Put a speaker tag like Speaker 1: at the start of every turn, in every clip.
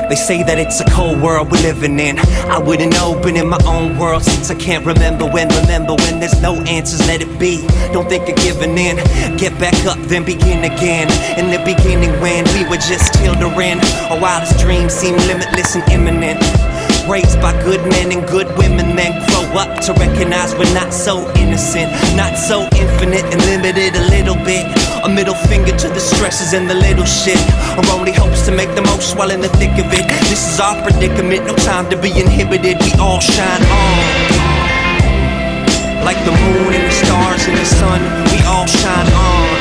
Speaker 1: They say that it's a cold world we're living in. I wouldn't know, been in my own world since I can't remember when. Remember when there's no answers, let it be. Don't think of giving in. Get back up, then begin again. In the beginning when we were just children, our wildest dreams seem limitless and imminent. Raised by good men and good women, then grow up to recognize we're not so innocent, not so infinite and limited a little bit. A middle finger to the stresses and the little shit. Our only hopes to make the most while in the thick of it. This is our predicament, no time to be inhibited. We all shine on, like the moon and the stars and the sun. We all shine on,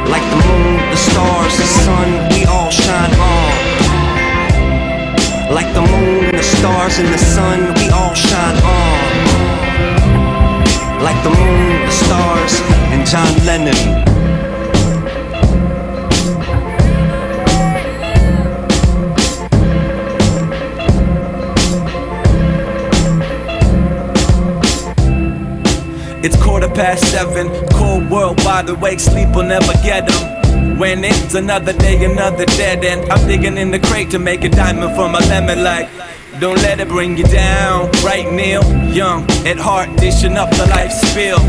Speaker 1: like the moon, the stars, the sun. We all shine on. Like the moon and the stars and the sun, we all shine on. Like the moon, the stars, and John Lennon.
Speaker 2: It's 7:15, cold world, wide awake, sleep will never get them. When it's another day, another dead end, I'm digging in the crate to make a diamond from a lemon light. Don't let it bring you down, right Neil? Young at heart, dishing up the life spill.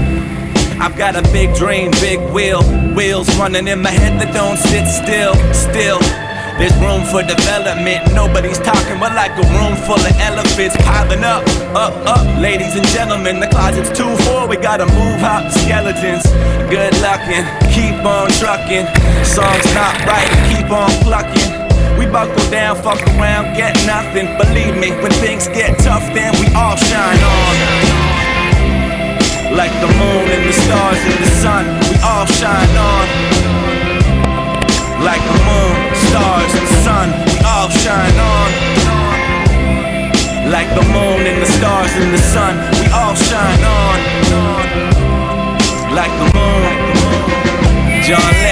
Speaker 2: I've got a big dream, big wheels running in my head that don't sit still. There's room for development, nobody's talking, but like a room full of elephants piling up. Ladies and gentlemen, the closet's too full, we gotta move out the skeletons. Good luckin', keep on trucking, song's not right, keep on plucking. We buckle down, fuck around, get nothing. Believe me, when things get tough, then we all shine on. Like the moon and the stars and the sun, we all shine on. Like the moon, stars and the sun, we all shine on. Like the moon and the stars and the sun, we all shine on. Like the moon, John Lennon.